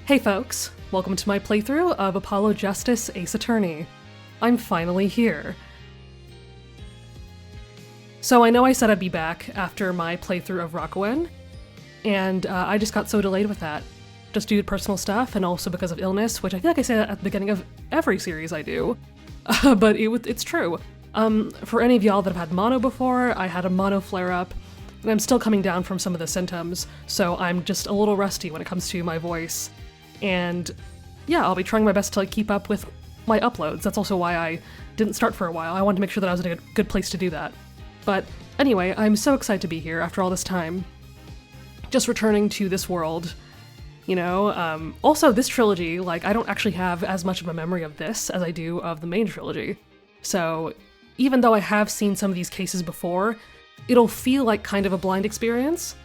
Hey folks, welcome to my playthrough of Apollo Justice Ace Attorney. I'm finally here. So I know I said I'd be back after my playthrough of Rockaway, and I just got so delayed with that. Just due to personal stuff, and also because of illness, which I feel like I say that at the beginning of every series I do. But it's true. For any of y'all that have had mono before, I had a mono flare-up, and I'm still coming down from some of the symptoms, so I'm just a little rusty when it comes to my voice. And yeah, I'll be trying my best to keep up with my uploads. That's also why I didn't start for a while. I wanted to make sure that I was in a good place to do that. But anyway, I'm so excited to be here after all this time. Just returning to this world, you know? Also, this trilogy, like, I don't actually have as much of a memory of this as I do of the main trilogy. So even though I have seen some of these cases before, it'll feel like kind of a blind experience.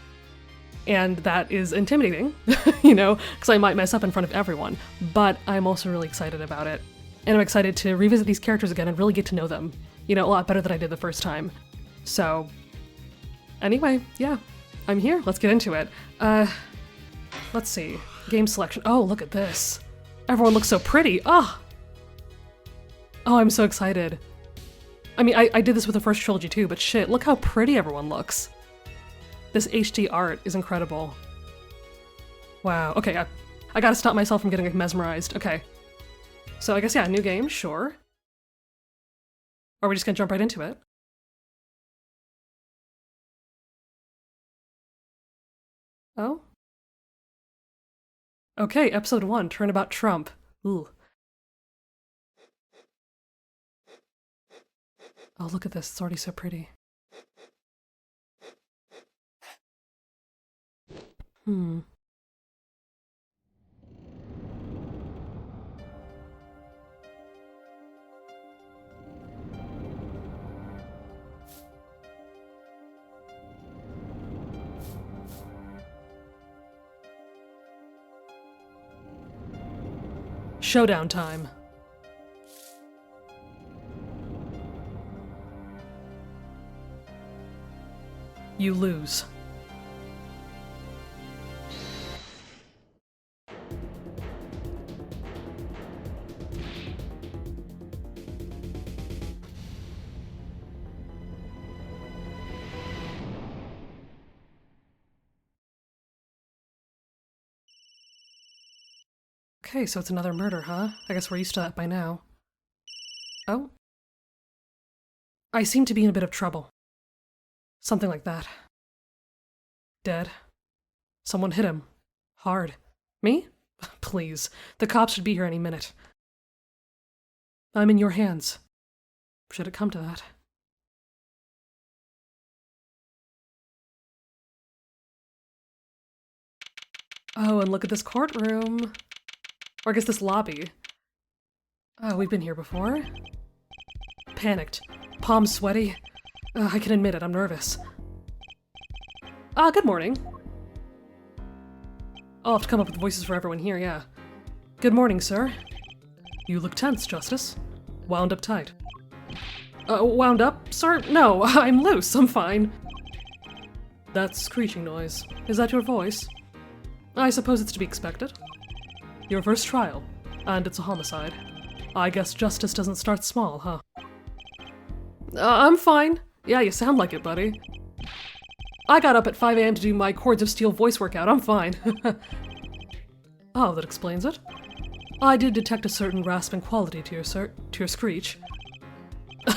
And that is intimidating, you know, because I might mess up in front of everyone. But I'm also really excited about it. And I'm excited to revisit these characters again and really get to know them, you know, a lot better than I did the first time. So, anyway, yeah, I'm here. Let's get into it. Let's see. Game selection. Oh, look at this. Everyone looks so pretty. Oh, I'm so excited. I mean, I did this with the first trilogy too, but shit, look how pretty everyone looks. This HD art is incredible. Wow, okay, I gotta stop myself from getting mesmerized. Okay. So I guess, yeah, new game, sure. Or are we just gonna jump right into it? Oh? Okay, episode 1, Turnabout Trump. Ooh. Oh, look at this, it's already so pretty. Showdown time. You lose. Okay, so it's another murder, huh? I guess we're used to that by now. Oh? I seem to be in a bit of trouble. Something like that. Dead. Someone hit him. Hard. Me? Please. The cops should be here any minute. I'm in your hands. Should it come to that. Oh, and look at this courtroom. Or I guess this lobby. Oh, we've been here before. Panicked. Palms sweaty. I can admit it, I'm nervous. Good morning. I'll have to come up with voices for everyone here, yeah. Good morning, sir. You look tense, Justice. Wound up tight. Wound up, sir? No, I'm loose, I'm fine. That screeching noise. Is that your voice? I suppose it's to be expected. Your first trial, and it's a homicide. I guess justice doesn't start small, huh? I'm fine. Yeah, you sound like it, buddy. I got up at 5 a.m. to do my Chords of Steel voice workout, I'm fine. Oh, that explains it. I did detect a certain rasping quality to your screech.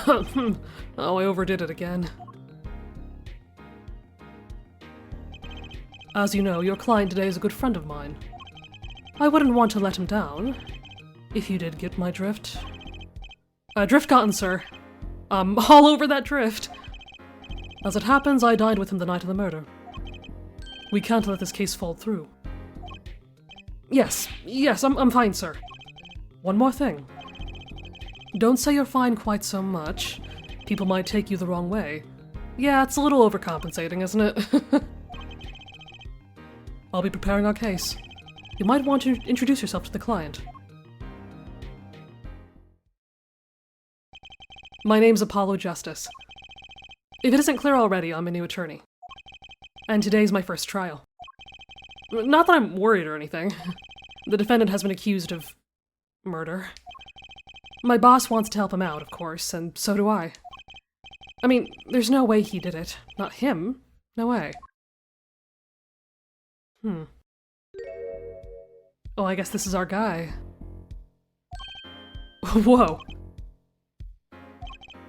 Oh, I overdid it again. As you know, your client today is a good friend of mine. I wouldn't want to let him down, if you did get my drift. Drift gotten, sir. All over that drift. As it happens, I dined with him the night of the murder. We can't let this case fall through. Yes, I'm fine, sir. One more thing. Don't say you're fine quite so much. People might take you the wrong way. Yeah, it's a little overcompensating, isn't it? I'll be preparing our case. You might want to introduce yourself to the client. My name's Apollo Justice. If it isn't clear already, I'm a new attorney. And today's my first trial. Not that I'm worried or anything. The defendant has been accused of murder. My boss wants to help him out, of course, and so do I. I mean, there's no way he did it. Not him. No way. Oh, I guess this is our guy. Whoa.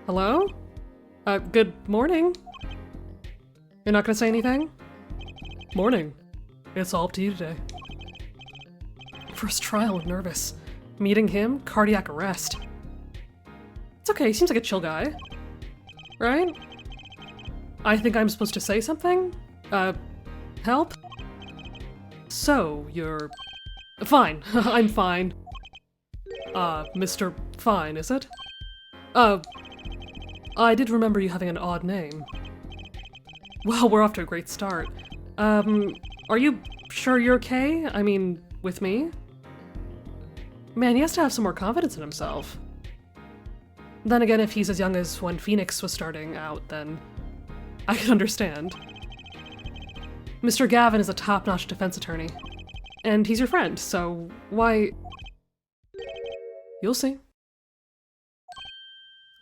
Hello? Good morning. You're not gonna say anything? Morning. It's all up to you today. First trial, I'm nervous. Meeting him? Cardiac arrest. It's okay, he seems like a chill guy. Right? I think I'm supposed to say something? Help? So, you're... Fine. I'm fine. Mr. Fine, is it? I did remember you having an odd name. Well, we're off to a great start. Are you sure you're okay? I mean, with me? Man, he has to have some more confidence in himself. Then again, if he's as young as when Phoenix was starting out, then I can understand. Mr. Gavin is a top-notch defense attorney. And he's your friend, so why... You'll see.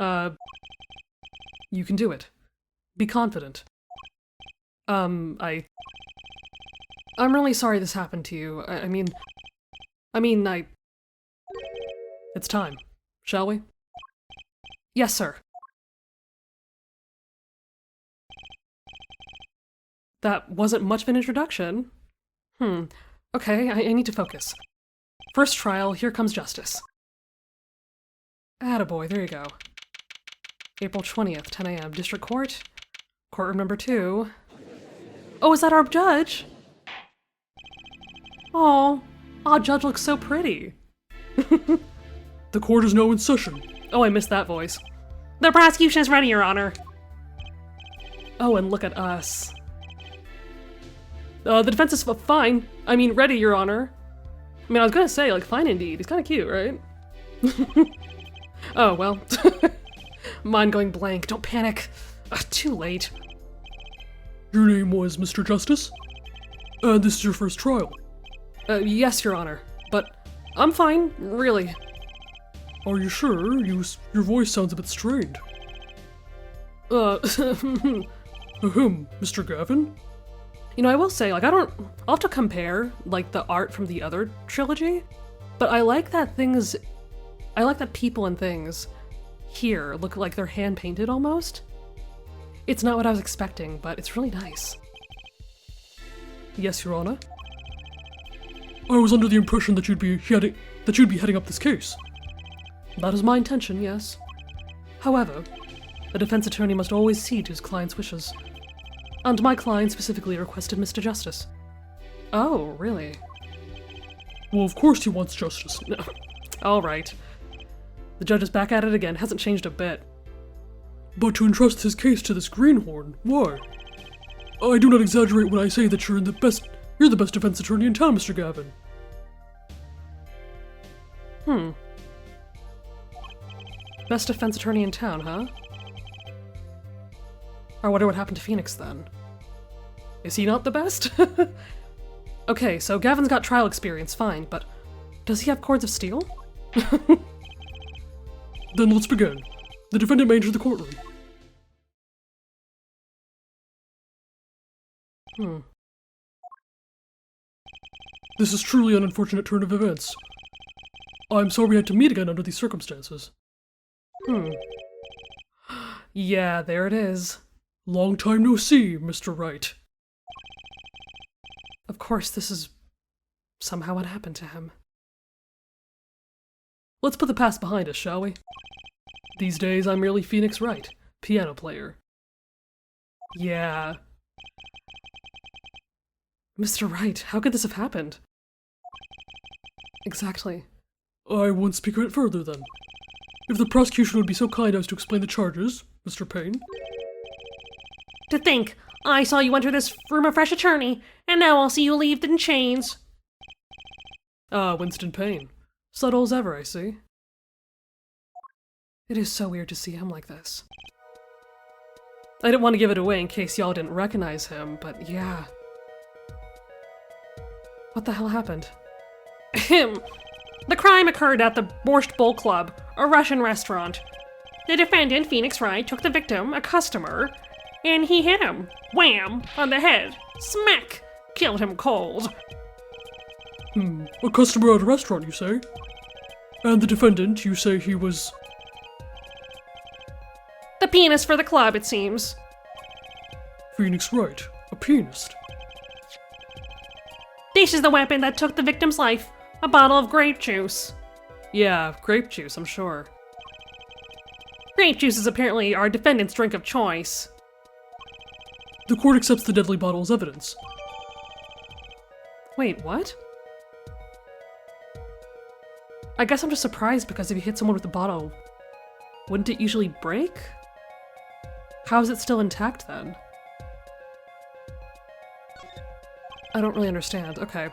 You can do it. Be confident. I'm really sorry this happened to you. I mean, It's time. Shall we? Yes, sir. That wasn't much of an introduction. Okay, I need to focus. First trial, here comes justice. Attaboy, there you go. April 20th, 10 a.m. District Court. Courtroom number 2. Oh, is that our judge? Oh, our judge looks so pretty. The court is now in session. Oh, I missed that voice. The prosecution is ready, Your Honor. Oh, and look at us. The defense is fine. I mean, ready, Your Honor. I mean, I was gonna say, like, fine indeed. He's kinda cute, right? Oh, well. Mind going blank. Don't panic. Too late. Your name was Mr. Justice? And this is your first trial? Yes, Your Honor. But I'm fine, really. Are you sure? Your voice sounds a bit strained. Mr. Gavin? You know, I will say, like, I'll have to compare, like, the art from the other trilogy, but I like that people and things here look like they're hand-painted almost. It's not what I was expecting, but it's really nice. Yes, Your Honor. I was under the impression that you'd be heading up this case. That is my intention, yes. However, a defense attorney must always cede to his client's wishes. And my client specifically requested Mr. Justice. Oh, really? Well, of course he wants justice. No. All right. The judge is back at it again. Hasn't changed a bit. But to entrust his case to this greenhorn, why? I do not exaggerate when I say that you're the best defense attorney in town, Mr. Gavin. Best defense attorney in town, huh? I wonder what happened to Phoenix then. Is he not the best? Okay, so Gavin's got trial experience, fine, but does he have cords of steel? Then let's begin. The defendant may enter the courtroom. This is truly an unfortunate turn of events. I'm sorry we had to meet again under these circumstances. Yeah, there it is. Long time no see, Mr. Wright. Of course, this is somehow what happened to him. Let's put the past behind us, shall we? These days, I'm merely Phoenix Wright, piano player. Yeah. Mr. Wright, how could this have happened? Exactly. I won't speak of it further, then. If the prosecution would be so kind as to explain the charges, Mr. Payne. To think, I saw you enter this room a fresh attorney, and now I'll see you leave in chains. Winston Payne. Subtle as ever, I see. It is so weird to see him like this. I didn't want to give it away in case y'all didn't recognize him, but yeah. What the hell happened? The crime occurred at the Borscht Bowl Club, a Russian restaurant. The defendant, Phoenix Wright, took the victim, a customer, and he hit him. Wham! On the head. Smack! Killed him cold. A customer at a restaurant, you say? And the defendant, you say he was... The pianist for the club, it seems. Phoenix Wright, a pianist. This is the weapon that took the victim's life. A bottle of grape juice. Yeah, grape juice, I'm sure. Grape juice is apparently our defendant's drink of choice. The court accepts the deadly bottle as evidence. Wait, what? I guess I'm just surprised because if you hit someone with the bottle, wouldn't it usually break? How is it still intact then? I don't really understand. Okay.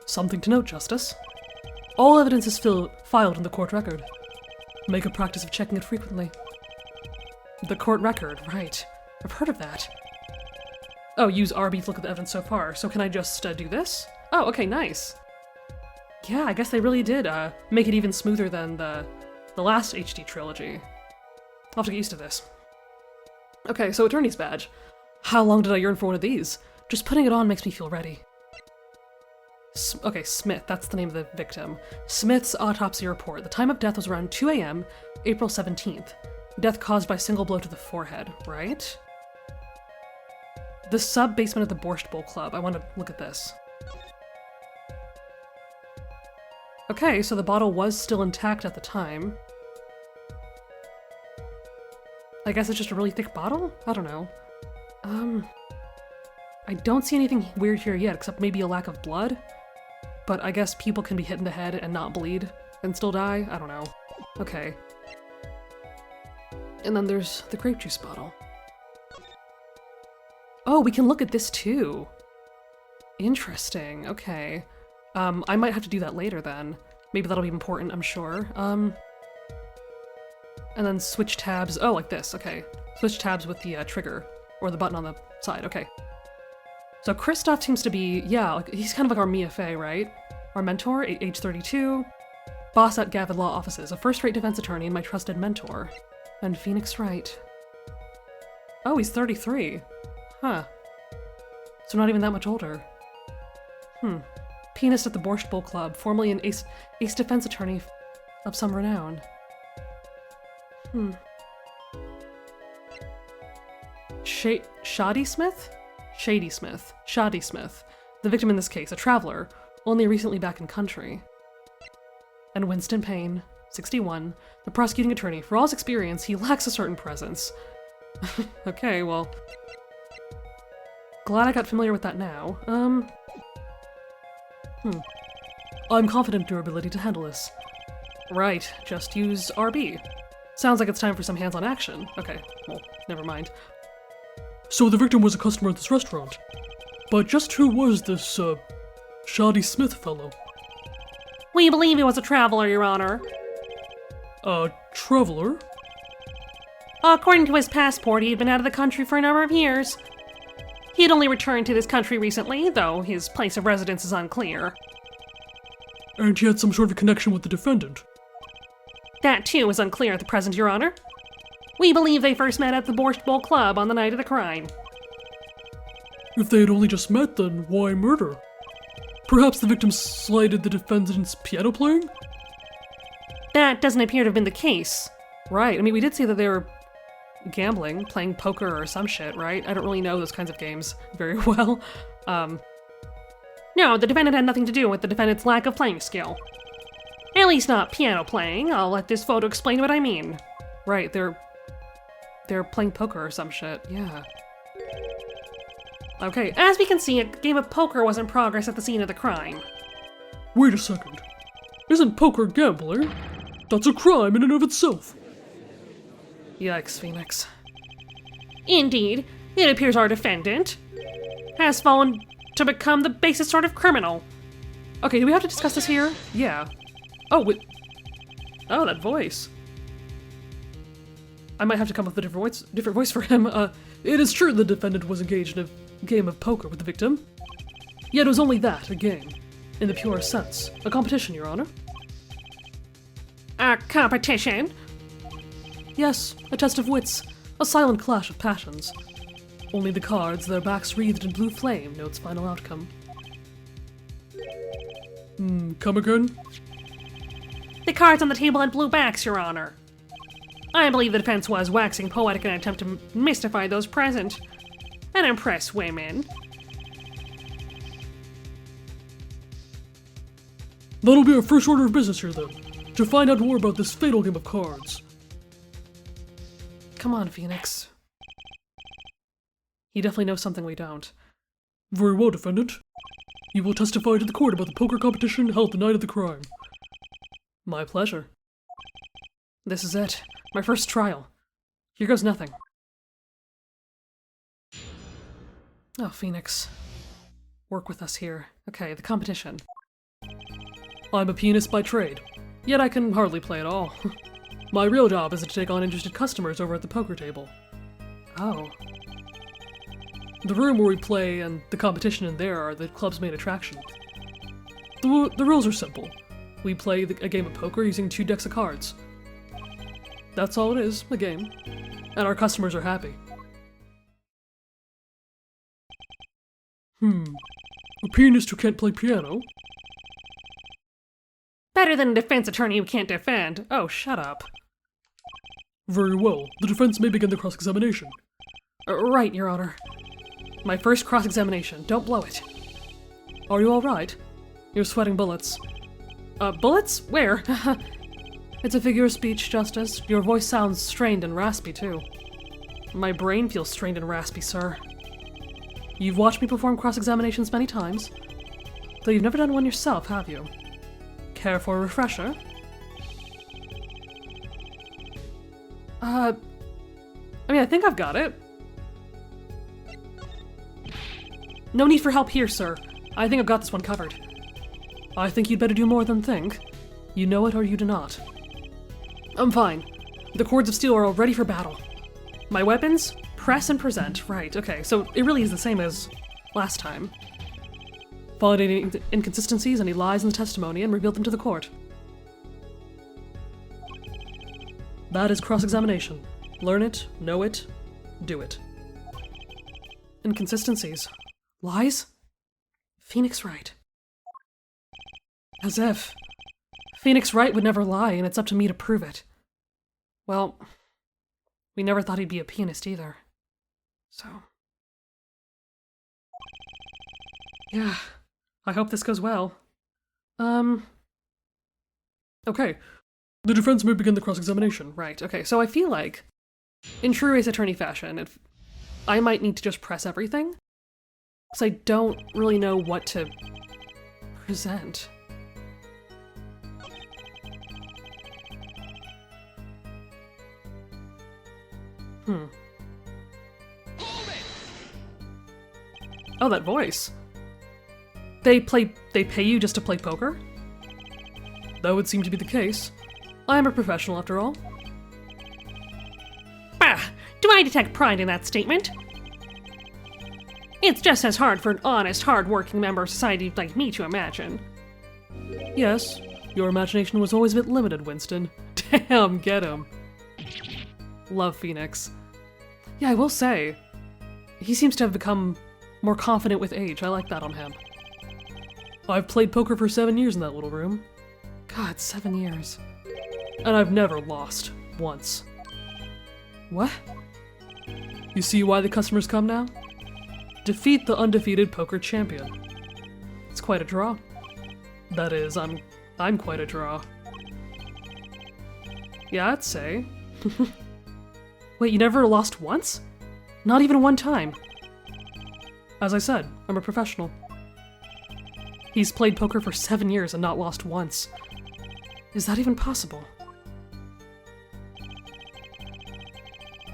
Something to note, Justice. All evidence is filed in the court record. Make a practice of checking it frequently. The court record, right. I've heard of that. Oh, use RB to look at the evidence so far. So can I just do this? Oh, okay, nice. Yeah, I guess they really did make it even smoother than the last HD trilogy. I'll have to get used to this. Okay, so attorney's badge. How long did I yearn for one of these? Just putting it on makes me feel ready. Okay, Smith, that's the name of the victim. Smith's autopsy report. The time of death was around 2 a.m., April 17th. Death caused by single blow to the forehead, right? The sub-basement at the Borscht Bowl Club. I want to look at this. Okay, so the bottle was still intact at the time. I guess it's just a really thick bottle? I don't know. I don't see anything weird here yet, except maybe a lack of blood. But I guess people can be hit in the head and not bleed and still die? I don't know. Okay. And then there's the grape juice bottle. Oh, we can look at this too. Interesting, okay. I might have to do that later then. Maybe that'll be important, I'm sure. And then switch tabs. Oh, like this, okay. Switch tabs with the trigger, or the button on the side, okay. So Kristoff seems to be, yeah, like, he's kind of like our Mia Fey, right? Our mentor, age 32. Boss at Gavin Law Offices, a first-rate defense attorney and my trusted mentor. And Phoenix Wright. Oh, he's 33. Huh. So not even that much older. Pianist at the Borscht Bowl Club, formerly an ace defense attorney of some renown. Shady Smith? The victim in this case, a traveler, only recently back in country. And Winston Payne, 61, the prosecuting attorney. For all his experience, he lacks a certain presence. Okay, well... Glad I got familiar with that now. I'm confident in your ability to handle this. Right, just use RB. Sounds like it's time for some hands-on action. Okay, well, never mind. So the victim was a customer at this restaurant. But just who was this, Shoddy Smith fellow? We believe he was a traveler, Your Honor. A traveler? According to his passport, he had been out of the country for a number of years. He had only returned to this country recently, though his place of residence is unclear. And he had some sort of connection with the defendant? That, too, is unclear at the present, Your Honor. We believe they first met at the Borscht Bowl Club on the night of the crime. If they had only just met, then why murder? Perhaps the victim slighted the defendant's piano playing? That doesn't appear to have been the case. Right, I mean, we did see that they were gambling, playing poker or some shit, right? I don't really know those kinds of games very well. No, the defendant had nothing to do with the defendant's lack of playing skill. At least not piano playing. I'll let this photo explain what I mean. Right, they're playing poker or some shit, yeah. Okay, as we can see, a game of poker was in progress at the scene of the crime. Wait a second. Isn't poker gambling? That's a crime in and of itself. Yikes, Phoenix. Indeed, it appears our defendant has fallen to become the basest sort of criminal. Okay, do we have to discuss this here? Yeah. Oh, wait. Oh, that voice. I might have to come up with a different voice for him. It is true the defendant was engaged in a game of poker with the victim. Yet it was only that, a game. in the purest sense. A competition, Your Honor. A competition? Yes, a test of wits, a silent clash of passions. Only the cards, their backs wreathed in blue flame, know its final outcome. Come again? The cards on the table had blue backs, Your Honor. I believe the defense was waxing poetic in an attempt to mystify those present and impress women. That'll be our first order of business here then, to find out more about this fatal game of cards. Come on, Phoenix. He definitely knows something we don't. Very well, defendant. You will testify to the court about the poker competition held the night of the crime. My pleasure. This is it. My first trial. Here goes nothing. Oh, Phoenix. Work with us here. Okay, the competition. I'm a pianist by trade, Yet I can hardly play at all. my real job is to take on interested customers over at the poker table. Oh. The room where we play and the competition in there are the club's main attraction. The rules are simple. We play a game of poker using 2 decks of cards. That's all it is, a game. And our customers are happy. A pianist who can't play piano? Better than a defense attorney who can't defend. Oh, shut up. Very well. The defense may begin the cross-examination. Right, Your Honor. My first cross-examination. Don't blow it. Are you all right? You're sweating bullets. Bullets? Where? It's a figure of speech, Justice. Your voice sounds strained and raspy, too. My brain feels strained and raspy, sir. You've watched me perform cross-examinations many times, though you've never done one yourself, have you? Care for a refresher? I think I've got it. No need for help here, sir. I think I've got this one covered. I think you'd better do more than think. You know it or you do not. I'm fine. The cords of steel are all ready for battle. My weapons? Press and present. Right, okay, so it really is the same as last time. Find any inconsistencies, any lies in the testimony, and reveal them to the court. That is cross-examination. Learn it, know it, do it. Inconsistencies. Lies? Phoenix Wright. As if. Phoenix Wright would never lie, and it's up to me to prove it. Well, we never thought he'd be a pianist either. So. Yeah, I hope this goes well. Okay, the defense may begin the cross-examination. Right, okay, so I feel like, in true Ace Attorney fashion, I might need to just press everything, because I don't really know what to present. Oh, that voice. They pay you just to play poker? That would seem to be the case. I am a professional, after all. Bah! Do I detect pride in that statement? It's just as hard for an honest, hard-working member of society like me to imagine. Yes, your imagination was always a bit limited, Winston. Damn, get him. Love Phoenix. Yeah, I will say, he seems to have become more confident with age. I like that on him. I've played poker for 7 years in that little room. God, 7 years. And I've never lost. Once. What? You see why the customers come now? Defeat the undefeated poker champion. It's quite a draw. That is, I'm quite a draw. Yeah, I'd say. Wait, you never lost once? Not even one time? As I said, I'm a professional. He's played poker for 7 years and not lost once. Is that even possible?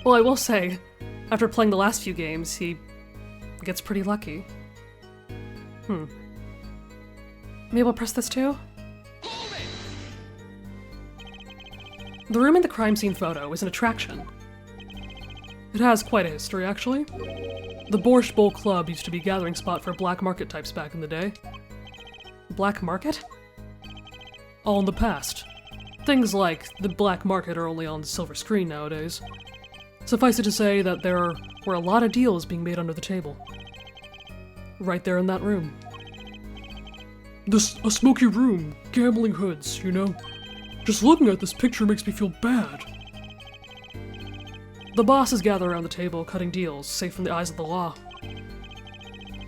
Well, I will say, after playing the last few games, he gets pretty lucky. Maybe I'll press this too? The room in the crime scene photo is an attraction. It has quite a history, actually. The Borscht Bowl Club used to be a gathering spot for black market types back in the day. Black market? All in the past. Things like the black market are only on the silver screen nowadays. Suffice it to say that there were a lot of deals being made under the table. Right there in that room. A smoky room, gambling hoods, you know? Just looking at this picture makes me feel bad. The bosses gather around the table, cutting deals, safe from the eyes of the law.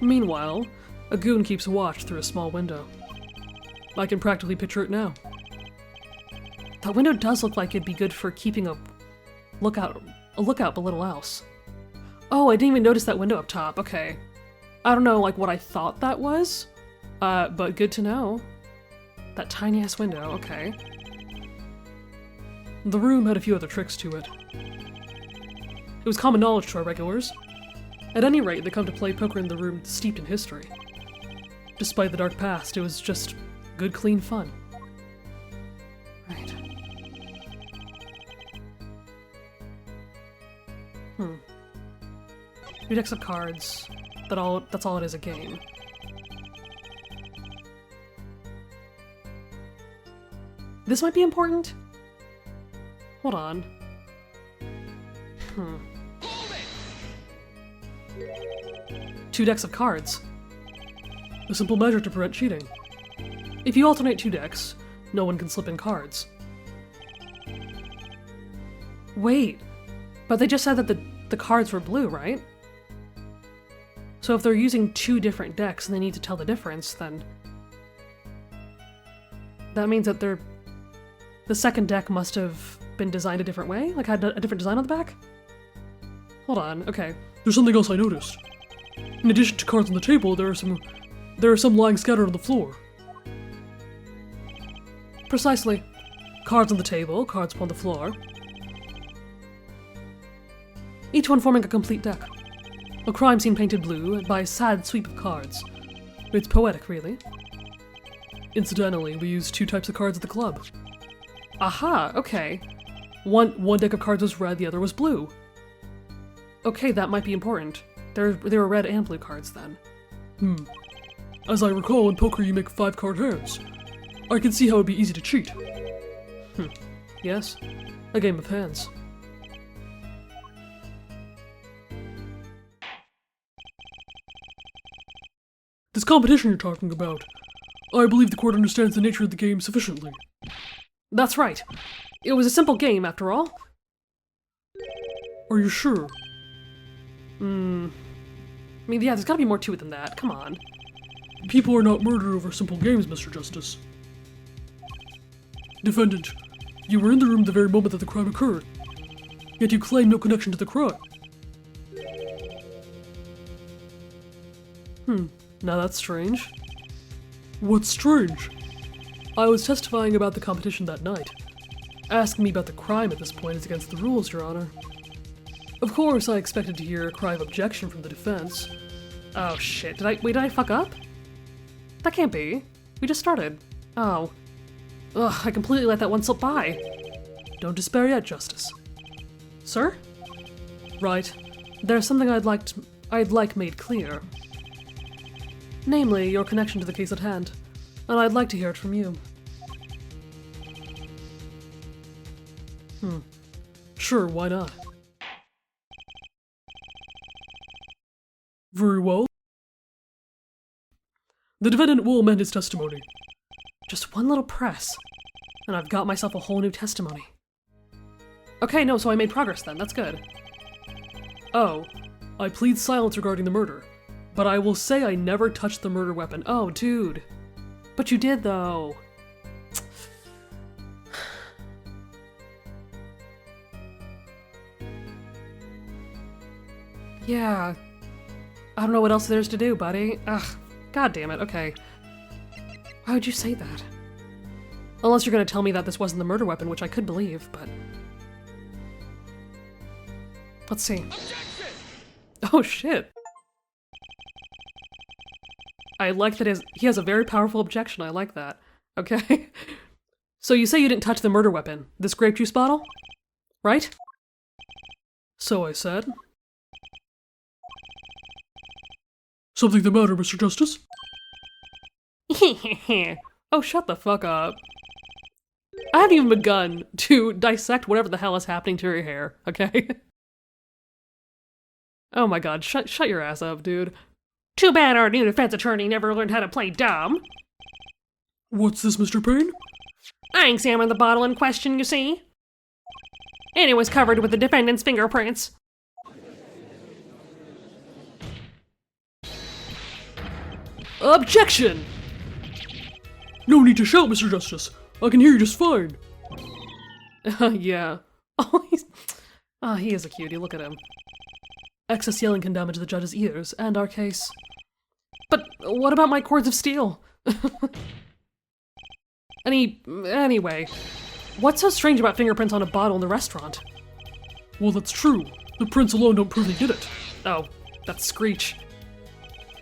Meanwhile, a goon keeps watch through a small window. I can practically picture it now. That window does look like it'd be good for keeping a lookout, but little else. Oh, I didn't even notice that window up top. Okay. I don't know, like, what I thought that was, but good to know. That tiny-ass window, okay. The room had a few other tricks to it. It was common knowledge to our regulars. At any rate, they come to play poker in the room steeped in history. Despite the dark past, it was just good, clean fun. Right. 3 decks of cards. That's all it is, a game. This might be important? Hold on. 2 decks of cards. A simple measure to prevent cheating. If you alternate 2 decks, no one can slip in cards. Wait, but they just said that the cards were blue, right? So if they're using 2 different decks and they need to tell the difference, then that means that the second deck must have been designed a different way? Like had a different design on the back? Hold on, okay. There's something else I noticed. In addition to cards on the table, there are some lying scattered on the floor. Precisely. Cards on the table, cards upon the floor. Each one forming a complete deck. A crime scene painted blue by a sad sweep of cards. It's poetic, really. Incidentally, we use 2 types of cards at the club. Aha, okay. One deck of cards was red, the other was blue. Okay, that might be important. There were red and blue cards then. As I recall, in poker you make 5-card hands. I can see how it'd be easy to cheat. Yes? A game of hands. This competition you're talking about, I believe the court understands the nature of the game sufficiently. That's right. It was a simple game, after all. Are you sure? I mean, yeah, there's gotta be more to it than that. Come on. People are not murdered over simple games, Mr. Justice. Defendant, you were in the room the very moment that the crime occurred, yet you claim no connection to the crime. Now that's strange. What's strange? I was testifying about the competition that night. Asking me about the crime at this point is against the rules, Your Honor. Of course, I expected to hear a cry of objection from the defense. Oh shit, did I fuck up? That can't be. We just started. Oh. Ugh, I completely let that one slip by. Don't despair yet, Justice. Sir? Right. There's something I'd like made clear. Namely, your connection to the case at hand. And I'd like to hear it from you. Sure, why not? Very well. The defendant will amend his testimony. Just one little press, and I've got myself a whole new testimony. Okay, no, so I made progress then, that's good. Oh, I plead silence regarding the murder, but I will say I never touched the murder weapon. Oh, dude. But you did, though. Yeah. I don't know what else there's to do, buddy. Ugh. God damn it, okay. Why would you say that? Unless you're gonna tell me that this wasn't the murder weapon, which I could believe, but... Let's see. Objection! Oh shit! I like that he has a very powerful objection, I like that. Okay. So you say you didn't touch the murder weapon, this grape juice bottle? Right? So I said. Something the matter, Mr. Justice? Oh, shut the fuck up. I haven't even begun to dissect whatever the hell is happening to your hair, okay? Oh my god, shut your ass up, dude. Too bad our new defense attorney never learned how to play dumb. What's this, Mr. Payne? I examined the bottle in question, you see. And it was covered with the defendant's fingerprints. Objection! No need to shout, Mr. Justice. I can hear you just fine. Yeah. Oh, he is a cutie, look at him. Excess yelling can damage the judge's ears, and our case. But what about my cords of steel? Anyway, what's so strange about fingerprints on a bottle in the restaurant? Well, that's true. The prints alone don't prove he did it. Oh, that's Screech.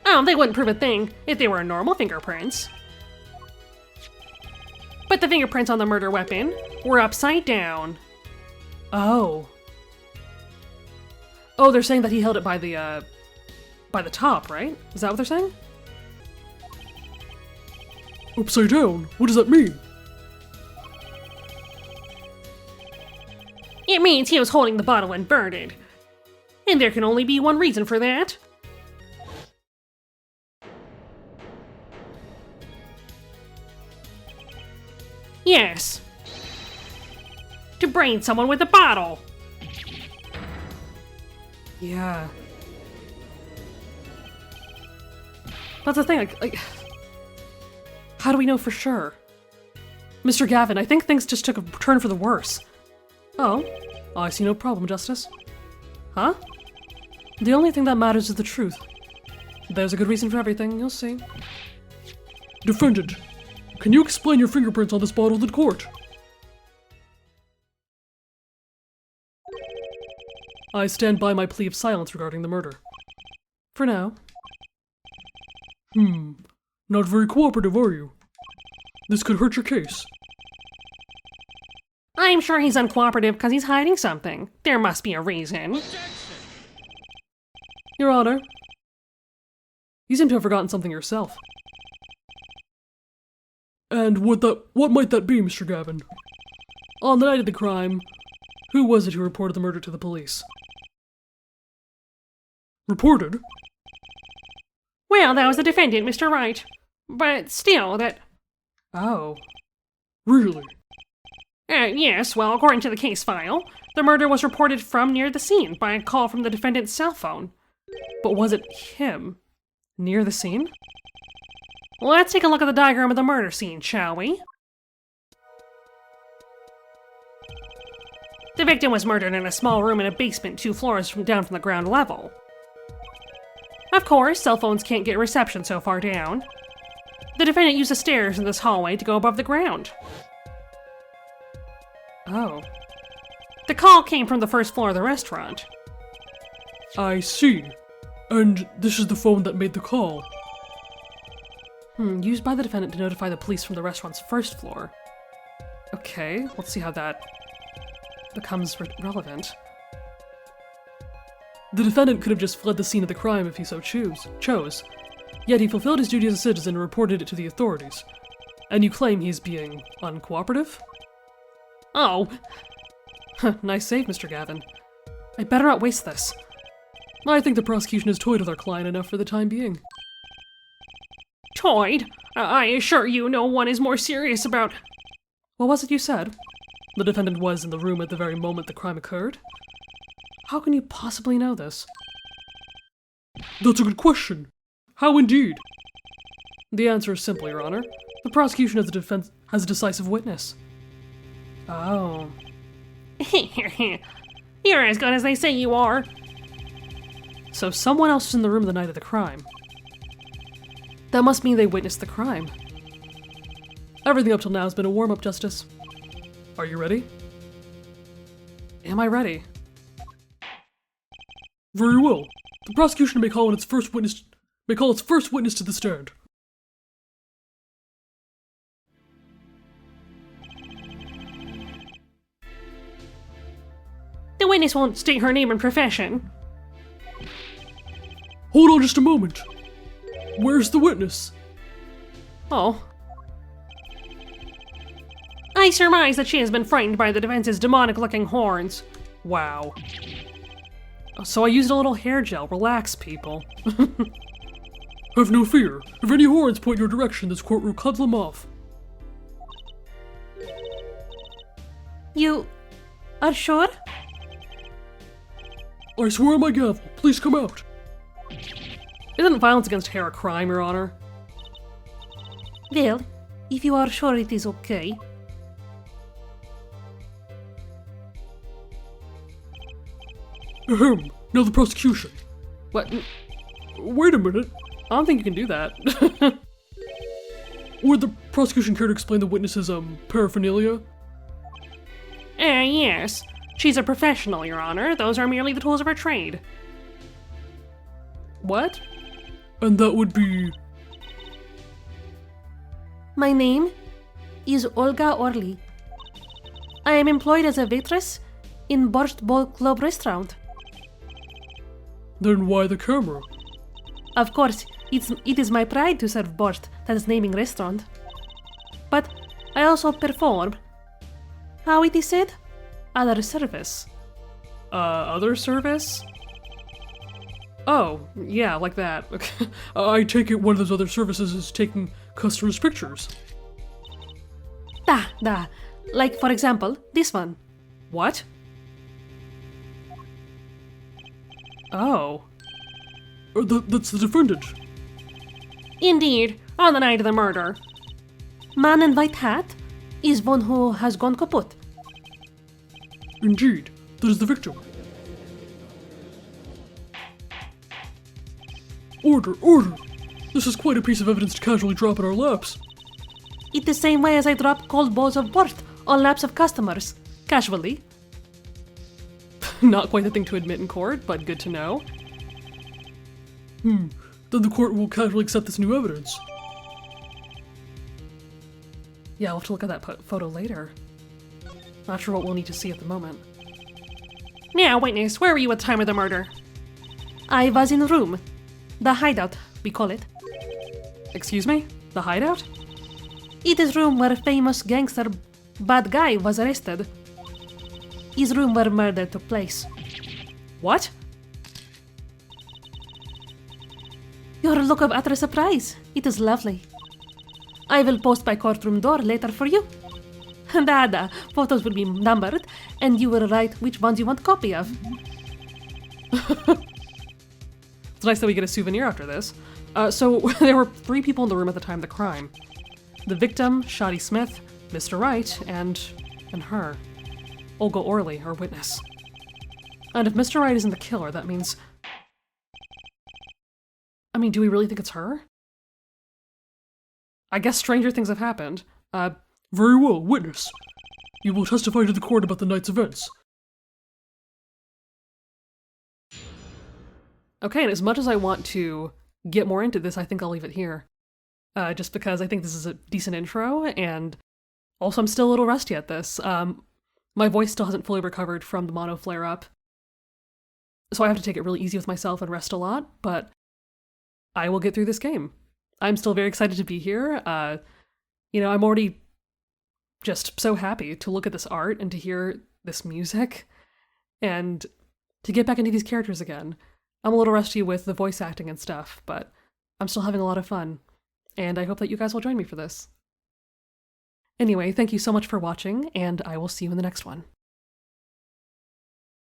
Oh, they wouldn't prove a thing if they were normal fingerprints. But the fingerprints on the murder weapon were upside down. Oh. Oh, they're saying that he held it by the top, right? Is that what they're saying? Upside down? What does that mean? It means he was holding the bottle inverted. And there can only be one reason for that. Yes. To brain someone with a bottle. Yeah. That's the thing, like, how do we know for sure? Mr. Gavin, I think things just took a turn for the worse. Oh, I see no problem, Justice. Huh? The only thing that matters is the truth. There's a good reason for everything, you'll see. Defendant, can you explain your fingerprints on this bottle to the court? I stand by my plea of silence regarding the murder. For now. Not very cooperative, are you? This could hurt your case. I'm sure he's uncooperative because he's hiding something. There must be a reason. Your Honor, you seem to have forgotten something yourself. And what might that be, Mr. Gavin? On the night of the crime, who was it who reported the murder to the police? Reported? Well, that was the defendant, Mr. Wright. But still, that... Oh. Really? Yes, well, according to the case file, the murder was reported from near the scene by a call from the defendant's cell phone. But was it him? Near the scene? Let's take a look at the diagram of the murder scene, shall we? The victim was murdered in a small room in a basement 2 floors down from the ground level. Of course, cell phones can't get reception so far down. The defendant used the stairs in this hallway to go above the ground. Oh. The call came from the first floor of the restaurant. I see. And this is the phone that made the call. Used by the defendant to notify the police from the restaurant's first floor. Okay, let's see how that becomes relevant. The defendant could have just fled the scene of the crime if he so chose. Yet he fulfilled his duty as a citizen and reported it to the authorities. And you claim he's being uncooperative? Oh. Nice save, Mr. Gavin. I better not waste this. I think the prosecution has toyed with our client enough for the time being. Toyed? I assure you no one is more serious about... What was it you said? The defendant was in the room at the very moment the crime occurred? How can you possibly know this? That's a good question. How indeed? The answer is simple, Your Honor. The prosecution has a decisive witness. Oh. You're as good as they say you are. So someone else was in the room the night of the crime. That must mean they witnessed the crime. Everything up till now has been a warm-up, Justice. Are you ready? Am I ready? Very well. The prosecution may call its first witness to the stand. The witness won't state her name and profession. Hold on just a moment. Where's the witness? Oh, I surmise that she has been frightened by the defense's demonic-looking horns. wow. So I used a little hair gel. Relax, people. Have no fear. If any horns point your direction, this court will cut them off. You are sure? I swear on my gavel. Please come out. Isn't violence against hair a crime, Your Honor? Well, if you are sure it is okay. Ahem. Now the prosecution. What? Wait a minute. I don't think you can do that. Would the prosecution care to explain the witness's, paraphernalia? Yes. She's a professional, Your Honor. Those are merely the tools of her trade. What? And that would be... My name is Olga Orly. I am employed as a waitress in Borscht Bowl Club restaurant. Then why the camera? Of course, it is my pride to serve borscht, that is naming restaurant. But I also perform, how it is said, other service. Other service? Oh, yeah, like that. Okay. I take it one of those other services is taking customers' pictures. Da. Like, for example, this one. What? Oh. That's the defendant. Indeed, on the night of the murder. Man in white hat is one who has gone kaput. Indeed, that is the victim. Order! This is quite a piece of evidence to casually drop in our laps. It the same way as I drop cold bowls of borscht on laps of customers. Casually. Not quite the thing to admit in court, but good to know. Then the court will casually accept this new evidence. Yeah, we'll have to look at that photo later. Not sure what we'll need to see at the moment. Now, witness, where were you at the time of the murder? I was in room. The hideout, we call it. Excuse me? The hideout? It is room where famous gangster bad guy was arrested. Is room where murder took place. What? Your look of utter surprise. It is lovely. I will post by courtroom door later for you. Da, photos will be numbered, and you will write which ones you want copy of. It's nice that we get a souvenir after this. So there were 3 people in the room at the time of the crime. The victim, Shoddy Smith, Mr. Wright, and her. Olga Orly, our witness. And if Mr. Wright isn't the killer, that means... I mean, do we really think it's her? I guess stranger things have happened. Very well, witness. You will testify to the court about the night's events. Okay, and as much as I want to get more into this, I think I'll leave it here. Just because I think this is a decent intro, and also I'm still a little rusty at this. My voice still hasn't fully recovered from the mono flare-up, so I have to take it really easy with myself and rest a lot, but I will get through this game. I'm still very excited to be here. I'm already just so happy to look at this art and to hear this music, and to get back into these characters again. I'm a little rusty with the voice acting and stuff, but I'm still having a lot of fun, and I hope that you guys will join me for this. Anyway, thank you so much for watching, and I will see you in the next one.